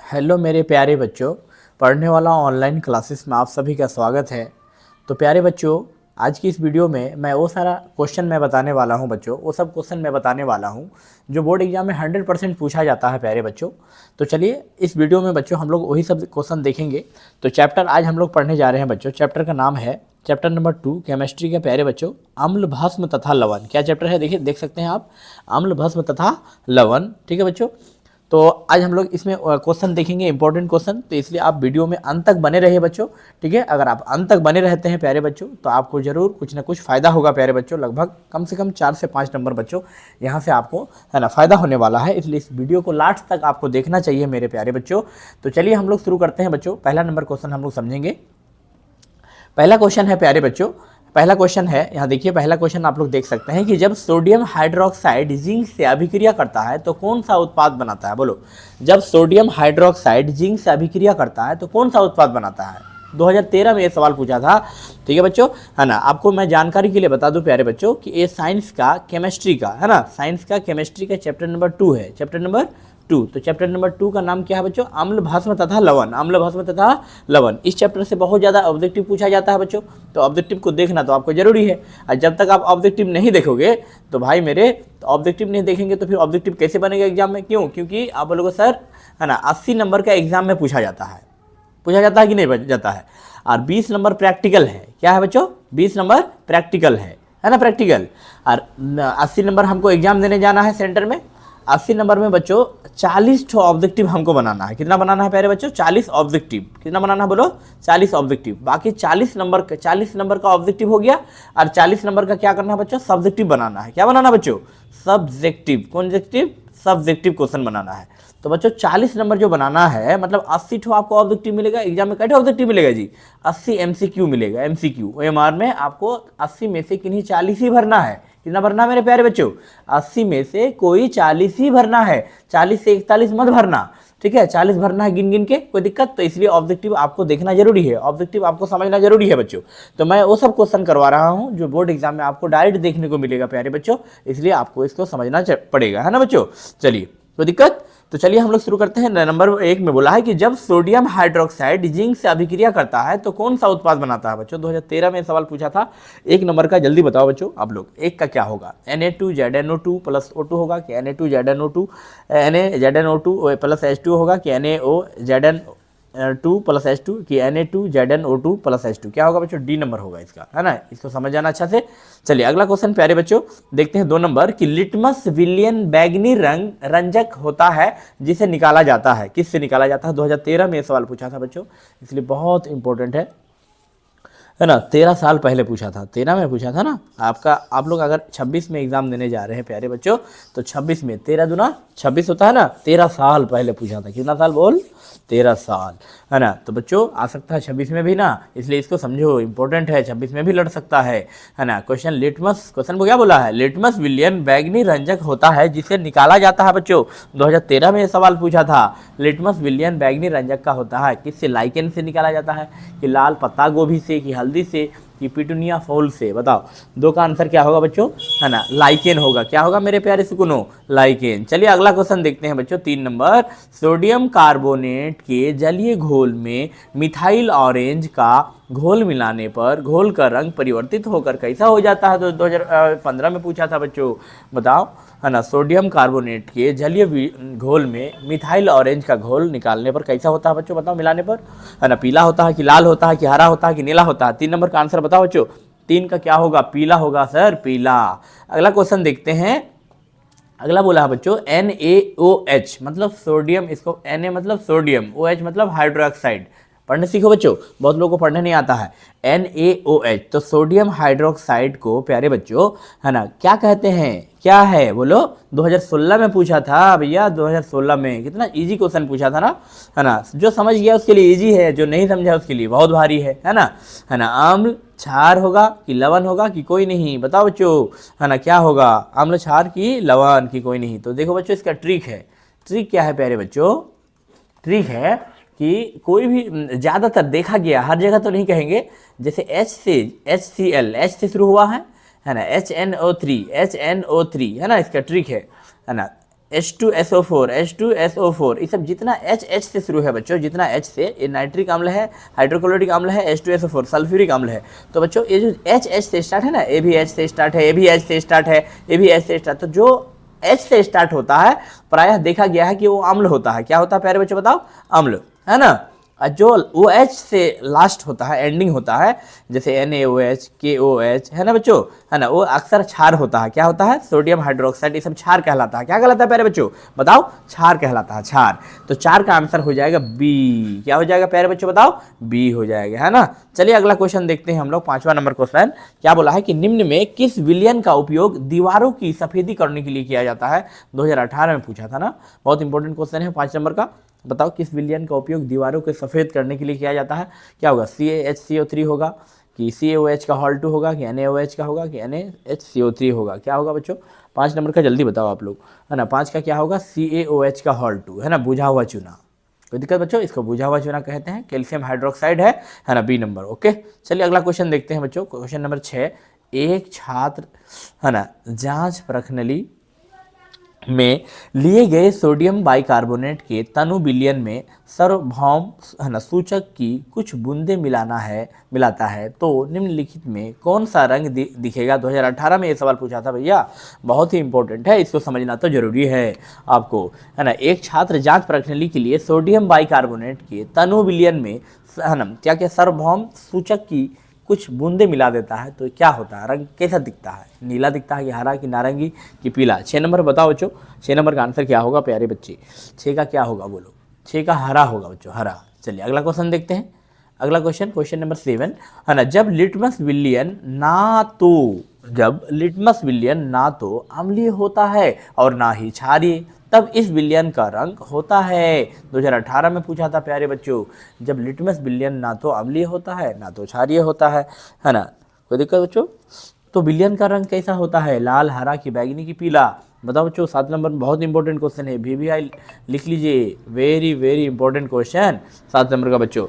Hello मेरे प्यारे बच्चों, पढ़ने वाला ऑनलाइन क्लासेस में आप सभी का स्वागत है। तो प्यारे बच्चों, आज की इस वीडियो में मैं वो सारा क्वेश्चन मैं बताने वाला हूँ बच्चों, वो सब क्वेश्चन मैं बताने वाला हूँ जो बोर्ड एग्जाम में 100% पूछा जाता है प्यारे बच्चों। तो चलिए इस वीडियो में बच्चों हम लोग वही सब क्वेश्चन देखेंगे। तो चैप्टर आज हम लोग पढ़ने जा रहे हैं बच्चों, चैप्टर का नाम है चैप्टर नंबर 2 केमिस्ट्री के प्यारे बच्चों, अम्ल भस्म तथा लवण। क्या चैप्टर है देखिए, देख सकते हैं आप, अम्ल भस्म तथा लवण। ठीक है बच्चों, तो आज हम लोग इसमें क्वेश्चन देखेंगे, इंपॉर्टेंट क्वेश्चन, तो इसलिए आप वीडियो में अंत तक बने रहिए बच्चों। ठीक है, अगर आप अंत तक बने रहते हैं प्यारे बच्चों तो आपको जरूर कुछ ना कुछ फ़ायदा होगा प्यारे बच्चों। लगभग कम से कम 4 से 5 नंबर बच्चों यहाँ से आपको है ना फ़ायदा होने वाला है, इसलिए इस वीडियो को लास्ट तक आपको देखना चाहिए मेरे प्यारे बच्चों। तो चलिए हम लोग शुरू करते हैं बच्चों। पहला नंबर क्वेश्चन हम लोग समझेंगे। पहला क्वेश्चन है प्यारे बच्चों, पहला क्वेश्चन है, यहाँ देखिए पहला क्वेश्चन आप लोग देख सकते हैं कि जब सोडियम हाइड्रोक्साइड जिंक से अभिक्रिया करता है तो कौन सा उत्पाद बनाता है। बोलो, जब सोडियम हाइड्रोक्साइड जिंक से अभिक्रिया करता है तो कौन सा उत्पाद बनाता है। 2013 में ये सवाल पूछा था। ठीक है बच्चों, है ना। आपको मैं जानकारी के लिए बता दूं प्यारे बच्चों कि ये साइंस का केमिस्ट्री का है ना, साइंस का केमिस्ट्री का चैप्टर नंबर 2 है, चैप्टर नंबर 2। तो चैप्टर नंबर 2 का नाम क्या है बच्चों, अम्ल भस्म तथा लवण, अम्ल भस्म तथा लवण। इस चैप्टर से बहुत ज़्यादा ऑब्जेक्टिव पूछा जाता है बच्चों, तो ऑब्जेक्टिव को देखना तो आपको जरूरी है। और जब तक आप ऑब्जेक्टिव नहीं देखोगे तो भाई मेरे, तो ऑब्जेक्टिव नहीं देखेंगे तो फिर ऑब्जेक्टिव कैसे बनेगा एग्जाम में। क्यों? क्योंकि आप बोलोगे सर है ना 80 नंबर का एग्जाम में पूछा जाता है, पूछा जाता है कि नहीं जाता है। और 20 नंबर प्रैक्टिकल है। क्या है बच्चों? 20 नंबर प्रैक्टिकल है ना, प्रैक्टिकल। और 80 नंबर हमको एग्जाम देने जाना है सेंटर में। 80 नंबर में बच्चों 40 ठो ऑब्जेक्टिव हमको बनाना है। कितना बनाना है प्यारे बच्चों? 40 ऑब्जेक्टिव। कितना बनाना है बोलो? 40 ऑब्जेक्टिव। बाकी 40 नंबर का ऑब्जेक्टिव हो गया, और 40 नंबर का क्या करना है बच्चों? सब्जेक्टिव बनाना है। क्या बनाना है बच्चों? सब्जेक्टिव। कौन ऑब्जेक्टिव? सब्जेक्टिव क्वेश्चन बनाना है। तो बच्चों 40 नंबर जो बनाना है, मतलब 80 ठो आपको ऑब्जेक्टिव मिलेगा। एग्जाम में कितने ऑब्जेक्टिव मिलेगा जी? 80 एमसीक्यू मिलेगा। एमसीक्यू ओएमआर में आपको 80 में से किन्हीं 40 ही भरना है। कितना भरना है मेरे प्यारे बच्चों? 80 में से कोई 40 ही भरना है, 40 से 41 मत भरना। ठीक है, 40 भरना है गिन गिन के, कोई दिक्कत? तो इसलिए ऑब्जेक्टिव आपको देखना जरूरी है, ऑब्जेक्टिव आपको समझना जरूरी है बच्चों। तो मैं वो सब क्वेश्चन करवा रहा हूँ जो बोर्ड एग्जाम में आपको डायरेक्ट देखने को मिलेगा प्यारे बच्चों, इसलिए आपको इसको समझना पड़ेगा, है ना बच्चों। चलिए, कोई दिक्कत? तो चलिए हम लोग शुरू करते हैं। नंबर 1 में बोला है कि जब सोडियम हाइड्रोक्साइड जिंक से अभिक्रिया करता है तो कौन सा उत्पाद बनाता है बच्चों। 2013 में सवाल पूछा था। 1 नंबर का जल्दी बताओ बच्चों आप लोग। 1 का क्या होगा? Na2ZNO2 प्लस O2 होगा कि Na2ZNO2 NaZNO2 प्लस H2 होगा कि NaOZN2 प्लस H2 कि Na2ZNO2 प्लस H2। क्या होगा बच्चों? डी नंबर होगा इसका, है ना। इसको समझ जाना अच्छा से। चलिए अगला क्वेश्चन प्यारे बच्चों देखते हैं। 2 नंबर कि लिटमस विलियन बैगनी रंजक होता है जिसे निकाला जाता है। किससे निकाला जाता है? 2013 में सवाल पूछा था बच्चों, इसलिए बहुत इंपॉर्टेंट है ना। 13 साल पहले पूछा था, 13 में पूछा था ना आपका। आप लोग अगर 26 में एग्जाम देने जा रहे हैं प्यारे बच्चों, तो 26 में 13 दूना 26 होता है ना। 13 साल पहले पूछा था। कितना साल बोल? 13 साल, है ना। तो बच्चों आ सकता है 26 में भी ना, इसलिए इसको समझो, इंपॉर्टेंट है, 26 में भी लड़ सकता है ना। क्वेश्चन लिटमस, क्वेश्चन को क्या बोला है? लिटमस विलियन बैगनी रंजक होता है जिसे निकाला जाता है बच्चों। 2013 में ये सवाल पूछा था। लिटमस विलियन बैगनी रंजक का होता है किससे? लाइकेन से निकाला जाता है कि लाल पत्ता गोभी से कि हल्दी से कि पिटूनिया फूल से। बताओ, 2 का आंसर क्या होगा बच्चों? है ना, लाइकेन होगा। क्या होगा मेरे प्यारे सुकुनो? लाइकेन। चलिए अगला क्वेश्चन देखते हैं बच्चों। 3 नंबर, सोडियम कार्बोनेट के जलीय घोल में मिथाइल ऑरेंज का घोल मिलाने पर घोल का रंग परिवर्तित होकर कैसा हो जाता है? तो 2015 में पूछा था बच्चों। बताओ, है ना, सोडियम कार्बोनेट के जलीय घोल में मिथाइल ऑरेंज का घोल निकालने पर कैसा होता है बच्चों? बताओ, मिलाने पर, है ना, पीला होता है कि लाल होता है कि हरा होता है कि नीला होता है? 3 नंबर का आंसर बताओ बच्चों। 3 का क्या होगा? पीला होगा सर, पीला। अगला क्वेश्चन देखते हैं। अगला बोला है बच्चों NaOH मतलब सोडियम, इसको Na मतलब सोडियम, OH मतलब हाइड्रोक्साइड। पढ़ने सीखो बच्चों, बहुत लोगों को पढ़ने नहीं आता है। NaOH तो सोडियम हाइड्रोक्साइड को प्यारे बच्चों, है ना, क्या कहते हैं? क्या है बोलो? 2016 में पूछा था भैया, 2016 में। कितना इजी क्वेश्चन पूछा था ना, है ना। जो समझ गया उसके लिए इजी है, जो नहीं समझा उसके लिए बहुत भारी है ना, है ना। अम्ल क्षार होगा कि लवण होगा कि कोई नहीं? बताओ बच्चों, है ना, क्या होगा? अम्ल क्षार की लवण की कोई नहीं? तो देखो बच्चों इसका ट्रिक है। ट्रिक क्या है प्यारे बच्चों? ट्रिक है कि कोई भी, ज़्यादातर देखा गया, हर जगह तो नहीं कहेंगे, जैसे H से HCl, H से शुरू हुआ है ना, HNO3 है ना, इसका ट्रिक है ना। H2SO4, H2SO4, ये सब जितना H से शुरू है बच्चों, जितना H से, ये नाइट्रिक अम्ल है, हाइड्रोक्लोरिक अम्ल है, H2SO4 सल्फ्यूरिक अम्ल है। तो बच्चों ये जो H से स्टार्ट है ना, ये भी H से स्टार्ट है, ये भी H से स्टार्ट है, ये भी H से स्टार्ट, तो जो H से स्टार्ट होता है प्रायः देखा गया है कि वो अम्ल होता है। क्या होता है प्यारे बच्चों बताओ? अम्ल, है ना। जो वो H से लास्ट होता है, एंडिंग होता है, जैसे NaOH, KOH, है ना बच्चों, है ना, वो अक्सर क्षार होता है। क्या होता है? सोडियम हाइड्रोक्साइड, ये सब क्षार कहलाता है। क्या कहलाता है प्यारे बच्चों बताओ? क्षार कहलाता है, क्षार। तो 4 का आंसर हो जाएगा बी। क्या हो जाएगा प्यारे बच्चों बताओ? बी हो जाएगा, है ना। चलिए अगला क्वेश्चन देखते हैं हम लोग, 5वां नंबर क्वेश्चन। क्या बोला है कि निम्न में किस विलयन का उपयोग दीवारों की सफेदी करने के लिए किया जाता है? 2018 में पूछा था ना, बहुत इंपॉर्टेंट क्वेश्चन है 5 नंबर का। बताओ किस विलयन का उपयोग दीवारों को सफ़ेद करने के लिए किया जाता है? क्या होगा? CaHCO3 होगा, कि CaOH का हॉल 2 होगा, कि NaOH का होगा, कि NaHCO3 होगा? क्या होगा बच्चों? 5 नंबर का जल्दी बताओ आप लोग, है ना। 5 का क्या होगा? CaOH का हॉल 2, है ना, बुझा हुआ चूना। कोई दिक्कत बच्चों? इसको बुझा हुआ चूना कहते हैं। कैल्शियम हाइड्रोक्साइड है ना, बी नंबर। ओके, चलिए अगला क्वेश्चन देखते हैं बच्चों, क्वेश्चन नंबर 6। एक छात्र, है ना, जांच प्रश्नावली में लिए गए सोडियम बाइकार्बोनेट के तनु विलयन में सार्वभौम, है ना, सूचक की कुछ बूंदे मिलाता है तो निम्नलिखित में कौन सा रंग दिखेगा? 2018 में ये सवाल पूछा था भैया, बहुत ही इंपॉर्टेंट है, इसको समझना तो जरूरी है आपको, है ना। एक छात्र जांच प्रश्नावली के लिए सोडियम बाइकार्बोनेट के तनु विलयन में, है ना, क्या क्या सार्वभौम सूचक की कुछ बूंदे मिला देता है तो क्या होता है? रंग कैसा दिखता है? नीला दिखता है कि हरा, कि नारंगी, कि पीला? 6 नंबर बताओ बच्चों, 6 नंबर का आंसर क्या होगा प्यारे बच्चे? 6 का क्या होगा बोलो? 6 का हरा होगा बच्चों, हरा। चलिए अगला क्वेश्चन देखते हैं। अगला क्वेश्चन, क्वेश्चन नंबर 7, है ना, जब लिटमस विलयन ना तो अम्लीय होता है और ना ही क्षारीय, तब इस विलयन का रंग होता है। 2018 में पूछा था प्यारे बच्चों, जब लिटमस विलयन ना तो अम्लीय होता है ना तो क्षारीय होता है ना। कोई दिक्कत बच्चों? तो विलयन का रंग कैसा होता है? लाल, हरा, कि बैगनी, कि पीला? बताओ बच्चों। 7 नंबर बहुत इंपॉर्टेंट क्वेश्चन है, VVI लिख लीजिए, very very important question 7 number का बच्चों।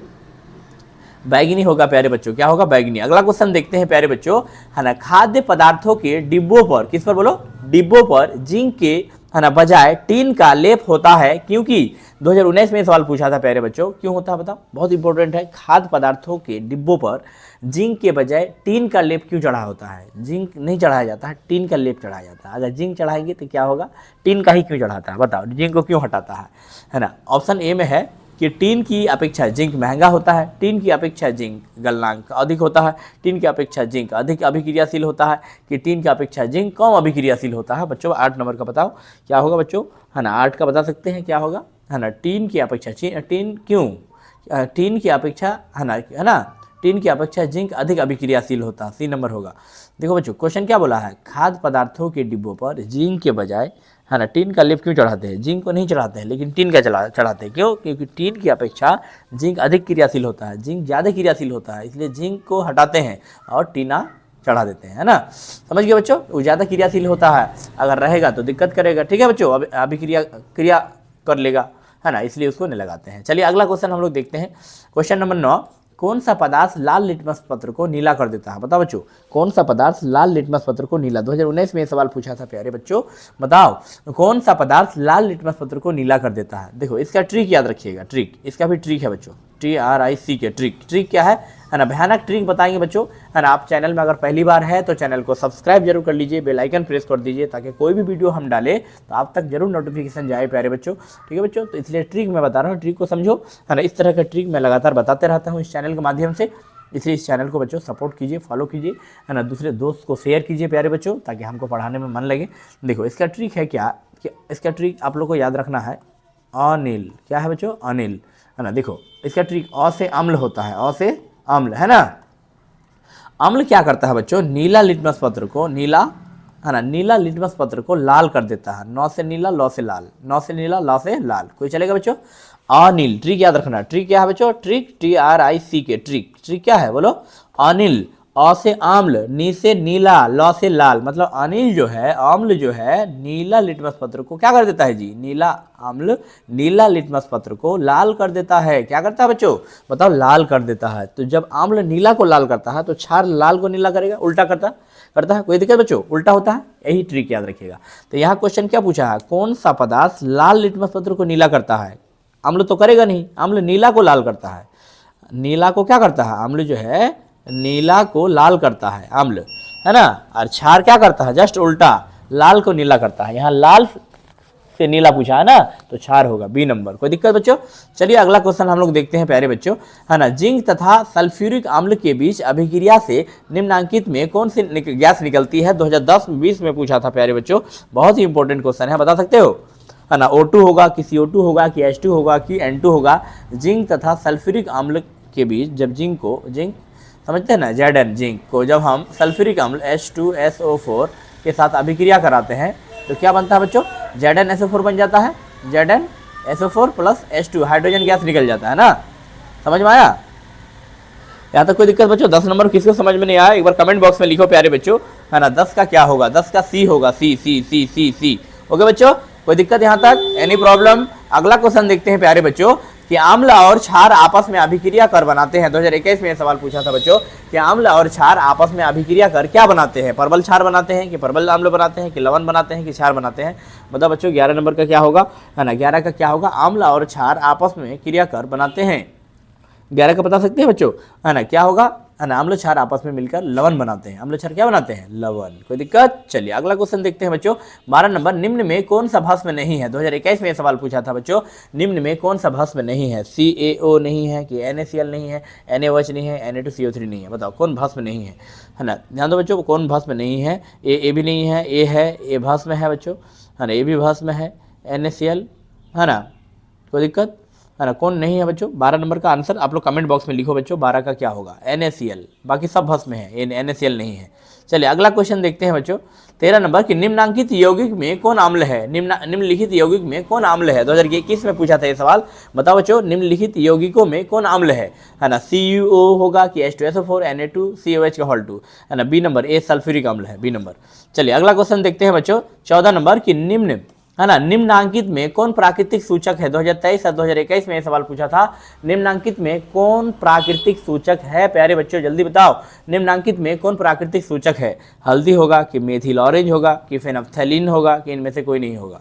बैगनी होगा प्यारे बच्चों, क्या होगा? बैगनी। अगला क्वेश्चन देखते हैं प्यारे बच्चों, है ना, खाद्य पदार्थों के डिब्बों पर, किस पर बोलो? डिब्बों पर जिंक के, है ना, बजाय टीन का लेप होता है, क्योंकि 2019 में सवाल पूछा था प्यारे बच्चों, क्यों होता है बताओ? बहुत इंपॉर्टेंट है। खाद्य पदार्थों के डिब्बों पर जिंक के बजाय टीन का लेप क्यों चढ़ा होता है? जिंक नहीं चढ़ाया जाता है, टीन का लेप चढ़ाया जाता है। अगर जिंक चढ़ाएंगे तो क्या होगा? टीन का ही क्यों चढ़ाता है? बताओ, जिंक को क्यों हटाता है ना। ऑप्शन ए में है कि टीन की अपेक्षा जिंक महंगा होता है, टीन की अपेक्षा जिंक गलनांक अधिक होता है, टीन की अपेक्षा जिंक अधिक अभिक्रियाशील होता है, कि टीन की अपेक्षा जिंक कम अभिक्रियाशील होता है। बच्चों 8 नंबर का बताओ क्या होगा बच्चों, है ना। 8 का बता सकते हैं क्या होगा, है ना। टीन की अपेक्षा टीन क्यों? टीन की अपेक्षा, है ना, टीन की अपेक्षा जिंक अधिक अभिक्रियाशील होता है, सी नंबर होगा। देखो बच्चों क्वेश्चन क्या बोला है, खाद्य पदार्थों के डिब्बों पर जिंक के बजाय, है ना, टीन का लेप क्यों चढ़ाते हैं? जिंक को नहीं चढ़ाते हैं, लेकिन टीन का चढ़ाते हैं। क्यों? क्योंकि टीन की अपेक्षा जिंक अधिक क्रियाशील होता है, जिंक ज़्यादा क्रियाशील होता है, इसलिए जिंक को हटाते हैं और टीना चढ़ा देते हैं, है ना। समझ गए बच्चों? वो ज़्यादा क्रियाशील होता है, अगर रहेगा तो दिक्कत करेगा, ठीक है बच्चों, अब क्रिया कर लेगा, है ना, इसलिए उसको नहीं लगाते हैं। चलिए अगला क्वेश्चन हम लोग देखते हैं, क्वेश्चन नंबर 9। कौन सा पदार्थ लाल लिटमस पत्र को नीला कर देता है? बताओ बच्चों, कौन सा पदार्थ लाल लिटमस पत्र को नीला? 2019 में ये सवाल पूछा था प्यारे बच्चों, बताओ कौन सा पदार्थ लाल लिटमस पत्र को नीला कर देता है? देखो इसका ट्रिक याद रखिएगा, ट्रिक, इसका भी ट्रिक है बच्चों, TRIC के ट्रिक क्या है ना, भयानक ट्रिक बताएंगे बच्चों, है ना। आप चैनल में अगर पहली बार है तो चैनल को सब्सक्राइब जरूर कर लीजिए, बेल आइकन प्रेस कर दीजिए, ताकि कोई भी वीडियो हम डालें तो आप तक जरूर नोटिफिकेशन जाए प्यारे बच्चों, ठीक है बच्चों। तो इसलिए ट्रिक मैं बता रहा हूँ, ट्रिक को समझो, है ना। इस तरह का ट्रिक मैं लगातार बताते रहता हूँ इस चैनल के माध्यम से, इसलिए इस चैनल को बच्चों सपोर्ट कीजिए, फॉलो कीजिए, है ना। दूसरे दोस्त को शेयर कीजिए प्यारे बच्चों, ताकि हमको पढ़ाने में मन लगे। देखो इसका ट्रिक है क्या, कि इसका ट्रिक आप लोग को याद रखना है, अनिल, क्या है बच्चों? अनिल, है ना। देखो इसका ट्रिक, अ से अम्ल होता है, अ से अम्ल, है ना। अम्ल क्या करता है बच्चों, नीला लिटमस पत्र को, नीला, है ना, नीला लिटमस पत्र को लाल कर देता है। नौ से नीला, लौ से लाल, नौ से नीला, लौ से लाल, कोई चलेगा बच्चों? अनिल, ट्रिक याद रखना, ट्रिक क्या है बच्चों? ट्रिक TRIC के ट्रिक क्या है बोलो? अनिल, अ से आम्ल, नी से नीला, ल से लाल, मतलब अनिल जो है, आम्ल जो है नीला लिटमस पत्र को क्या कर देता है जी, नीला आम्ल नीला लिटमस पत्र को लाल कर देता है। क्या करता है बच्चों, बताओ, लाल कर देता है। तो जब आम्ल नीला को लाल करता है तो क्षार लाल को नीला करेगा, उल्टा करता है। कोई दिक्कत बच्चों, उल्टा होता है, यही ट्रिक याद रखिएगा। तो यहाँ क्वेश्चन क्या पूछा है, कौन सा पदार्थ लाल लिटमस पत्र को नीला करता है। आम्ल तो करेगा नहीं, आम्ल नीला को लाल करता है। नीला को क्या करता है, आम्ल जो है नीला को लाल करता है, आम्ल, है ना। और क्षार क्या करता है, जस्ट उल्टा, लाल को नीला करता है। यहाँ लाल से नीला पूछा है ना, तो क्षार होगा बी नंबर। कोई दिक्कत बच्चों। चलिए अगला क्वेश्चन हम लोग देखते हैं प्यारे बच्चों, है ना। जिंक तथा सल्फ्यूरिक अम्ल के बीच अभिक्रिया से निम्नांकित में कौन सी गैस निकलती है। 2010-20 में पूछा था प्यारे बच्चों, बहुत ही इंपॉर्टेंट क्वेश्चन है, बता सकते हो, है ना। O2 होगा कि CO2 होगा कि H2 होगा कि N2 होगा। जिंक तथा सल्फ्यूरिक अम्ल के बीच जब जिंक समझते हैं ना, Zn, जिंक को जब हम सल्फ्यूरिक अम्ल H2SO4 के साथ अभिक्रिया कराते हैं तो क्या बनता है बच्चों, ZnSO4 बन जाता है। ZnSO4 plus H2 hydrogen gas निकल जाता है ना, समझ में आया। यहाँ तक कोई दिक्कत बच्चों। 10 नंबर किसको समझ में नहीं आया, एक बार कमेंट बॉक्स में लिखो प्यारे बच्चों, है ना। 10 का क्या होगा, 10 का C होगा, C। ओके बच्चों, कोई दिक्कत यहाँ तक, एनी प्रॉब्लम। अगला क्वेश्चन देखते हैं प्यारे बच्चों कि आम्ल और क्षार आपस में अभिक्रिया कर बनाते हैं। 2021 में यह सवाल पूछा था बच्चों कि आम्ल और क्षार आपस में अभिक्रिया कर क्या बनाते हैं, परबल क्षार बनाते हैं कि परबल आम्ल बनाते हैं कि लवण बनाते हैं कि क्षार बनाते हैं। बताओ बच्चों 11 नंबर का क्या होगा, है ना। 11 का क्या होगा, आम्ल और क्षार आपस में क्रिया कर बनाते हैं। 11 का बता सकते हैं बच्चों, है ना, क्या होगा, है ना। अम्ल क्षार आपस में मिलकर लवण बनाते हैं। अम्ल क्षार क्या बनाते हैं, लवण। कोई दिक्कत। चलिए अगला क्वेश्चन देखते हैं बच्चों। 12 नंबर, निम्न में कौन सा भस्म नहीं है। 2021 में यह सवाल पूछा था बच्चों, निम्न में कौन सा भस्म नहीं है। CaO नहीं है कि NaCl नहीं है, NaOH नहीं है, Na2CO3 नहीं है। बताओ कौन भस्म नहीं है ना। ध्यान दो बच्चों, कौन भस्म नहीं है। A भी नहीं है, A है, A भस्म है बच्चों, है ना, A भी भस्म है, NaCl, है ना। कोई दिक्कत, है ना। कौन नहीं है बच्चों, 12 नंबर का आंसर आप लोग कमेंट बॉक्स में लिखो बच्चों, 12 का क्या होगा, NaCl। बाकी सब भस्म है, NaCl नहीं है। चलिए अगला क्वेश्चन देखते हैं बच्चों। 13 नंबर की निम्नांकित यौगिक में कौन अम्ल है। निम्नलिखित यौगिक में कौन अम्ल है। 2021 में पूछा था ये सवाल। बताओ बच्चों निम्नलिखित यौगिकों में कौन अम्ल है ना। CuO होगा कि H2SO4, Na2COH का होल 2, है ना। बी नंबर, A सल्फ्यूरिक अम्ल है, बी नंबर। चलिए अगला क्वेश्चन देखते हैं बच्चों। 14 नंबर की निम्न, है ना, निम्नांकित में कौन प्राकृतिक सूचक है। 2023 और 2021 में यह सवाल पूछा था, निम्नांकित में कौन प्राकृतिक सूचक है। प्यारे बच्चों जल्दी बताओ, निम्नांकित में कौन प्राकृतिक सूचक है। हल्दी होगा कि मेथिल ऑरेंज होगा कि फेनफ्थैलीन होगा कि इनमें से कोई नहीं होगा।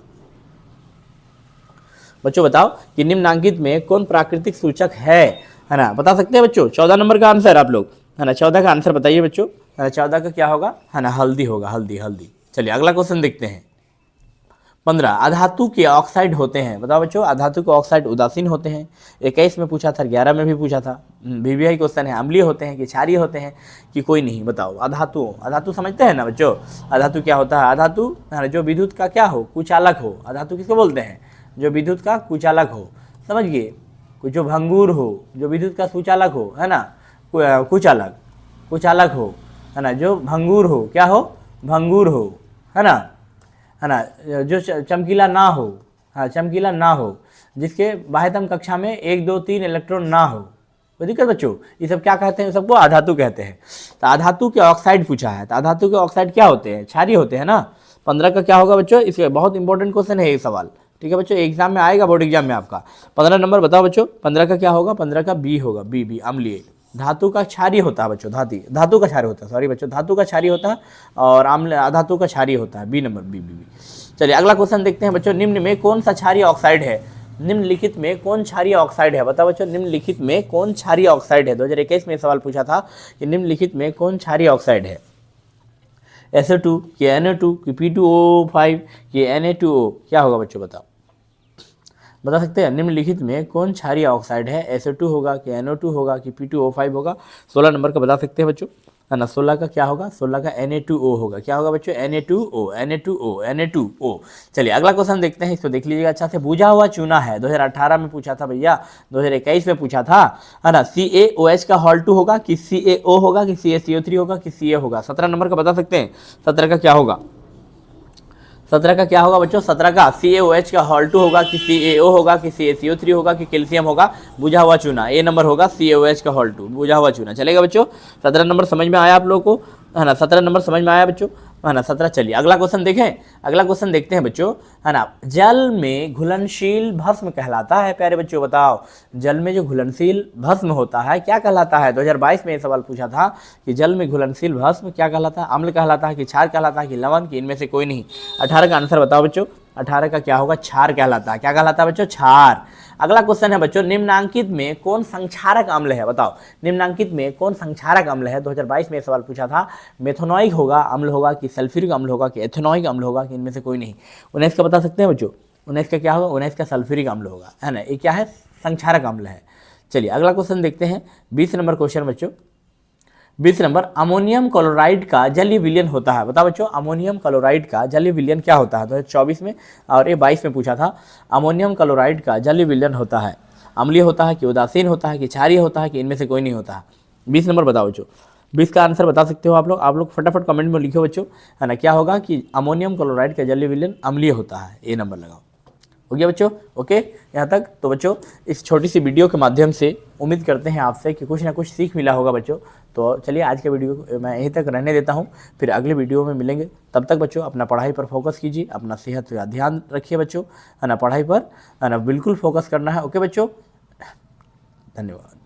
बच्चों बताओ कि निम्नांकित में कौन प्राकृतिक सूचक है ना, बता सकते हैं बच्चों। 14 नंबर का आंसर आप लोग, है ना, 14 का आंसर बताइए बच्चों। 14 का क्या होगा, है ना, हल्दी होगा, हल्दी। चलिए अगला क्वेश्चन देखते हैं। 15, अधातु के ऑक्साइड होते हैं। बताओ बच्चों, अधातु के ऑक्साइड उदासीन होते हैं। 21 में पूछा था, 11 में भी पूछा था। VVI क्वेश्चन है, अम्लीय होते हैं कि क्षारीय होते हैं कि कोई नहीं। बताओ अधातु समझते हैं ना बच्चों। अधातु क्या होता है, अधातु जो विद्युत का क्या हो, कुचालक हो। अधातु किसको बोलते हैं, जो विद्युत का कुचालक हो, समझ गए। जो भंगूर हो, जो विद्युत का सुचालक हो, है ना, कुचालक हो, है ना। जो भंगूर हो, क्या हो, भंगूर हो, है ना, जो चमकीला ना हो, हाँ, चमकीला ना हो, जिसके बाह्यतम कक्षा में 1, 2, 3 इलेक्ट्रॉन ना हो। कोई दिक्कत बच्चों, ये सब क्या कहते हैं, सबको अधातु कहते हैं। तो अधातु के ऑक्साइड पूछा है, तो अधातु के ऑक्साइड क्या होते हैं, क्षारीय होते हैं ना। 15 का क्या होगा बच्चों, इसके बहुत इंपॉर्टेंट क्वेश्चन है ये सवाल, ठीक है बच्चों, एग्जाम में आएगा, बोर्ड एग्जाम में आपका। 15 नंबर बताओ बच्चों, 15 का क्या होगा, 15 का बी होगा, बी अम्लीय। धातु का क्षारीय होता है बच्चों, धातु का क्षारीय होता है, सॉरी बच्चों, धातु का क्षारीय होता है और अधातु का क्षारीय होता है, बी नंबर, बी। चलिए अगला क्वेश्चन देखते हैं बच्चों। निम्न में कौन सा क्षारीय ऑक्साइड है। निम्नलिखित में कौन क्षारीय ऑक्साइड है। बताओ बच्चों, निम्नलिखित में कौन क्षारीय ऑक्साइड है। 2021 में सवाल पूछा था कि निम्नलिखित में कौन क्षारीय ऑक्साइड है। SO2 कि Na2 कि P2O5 कि Na2O, क्या होगा बच्चों, बता सकते हैं। निम्नलिखित में कौन क्षारीय ऑक्साइड है। SO2 होगा कि NO2 होगा कि P2O5 होगा। 16 नंबर का बता सकते हैं बच्चों, है ना। 16 का क्या होगा, 16 का Na2O होगा। क्या होगा बच्चों, Na2O। चलिए अगला क्वेश्चन देखते हैं, इसको देख लीजिएगा अच्छा से। बुझा हुआ चूना है, 2018 में पूछा था भैया, 2021 में पूछा था, है ना। CaOH का होल 2 होगा कि CaO होगा कि CaCO3 होगा कि Ca होगा। 17 नंबर का बता सकते हैं, 17 का क्या होगा, 17 का क्या होगा बच्चों? 17 का CaOH का Hal 2 होगा कि CaO होगा कि CaCO3 होगा कि कैल्शियम होगा? बुझा हुआ चूना। ए नंबर होगा CaOH का Hal 2, बुझा हुआ चूना। चलेगा बच्चों? 17 नंबर समझ में आया आप लोगों को, है ना? 17 नंबर समझ में आया बच्चों, है ना? 17। चलिए अगला क्वेश्चन देखें, अगला क्वेश्चन देखते हैं बच्चों, है ना? जल में घुलनशील भस्म कहलाता है प्यारे बच्चों, बताओ जल में जो घुलनशील भस्म होता है क्या कहलाता है? 2022 में ये सवाल पूछा था कि जल में घुलनशील भस्म क्या कहलाता है? अम्ल कहलाता है कि क्षार कहलाता है कि लवण, कि इनमें से कोई नहीं? 18 का आंसर बताओ बच्चों। 18 का क्या होगा? क्षार कहलाता है। क्या कहलाता है बच्चों? क्षार। अगला क्वेश्चन है बच्चों, निम्नांकित में कौन संक्षारक अम्ल है? बताओ निम्नांकित में कौन संक्षारक अम्ल है? 2022 में ये सवाल पूछा था। मेथोनोइक होगा अम्ल होगा कि सल्फ्यूरिक अम्ल होगा कि एथेनोइक अम्ल होगा कि इनमें से कोई नहीं? 19 का बता सकते हैं बच्चों? 19 का क्या होगा? 19 का सल्फ्यूरिक अम्ल होगा, है ना? ये क्या है? संक्षारक अम्ल है। चलिए अगला क्वेश्चन देखते हैं, 20 नंबर क्वेश्चन बच्चों। 20 नंबर, अमोनियम क्लोराइड का जलीय विलयन होता है। बताओ बच्चों अमोनियम क्लोराइड का जलीय विलयन क्या होता है? 2024 में और ये 22 में पूछा था। अमोनियम क्लोराइड का जलीय विलयन होता है, अम्लीय होता है कि उदासीन होता है कि क्षारीय होता है कि इनमें से कोई नहीं होता है? 20 नंबर बताओ बच्चों। 20 का आंसर बता सकते हो आप लोग फटाफट कमेंट में लिखो बच्चों, है ना? क्या होगा कि अमोनियम क्लोराइड का जलीय विलयन अम्लीय होता है। ए नंबर लगाओ। हो गया बच्चों? ओके यहाँ तक। तो बच्चों इस छोटी सी वीडियो के माध्यम से उम्मीद करते हैं आपसे कि कुछ ना कुछ सीख मिला होगा बच्चों। तो चलिए आज के वीडियो को मैं यहीं तक रहने देता हूँ, फिर अगले वीडियो में मिलेंगे। तब तक बच्चों अपना पढ़ाई पर फोकस कीजिए, अपना सेहत का ध्यान रखिए बच्चों, है ना? पढ़ाई पर, है ना, बिल्कुल फोकस करना है। ओके बच्चों, धन्यवाद।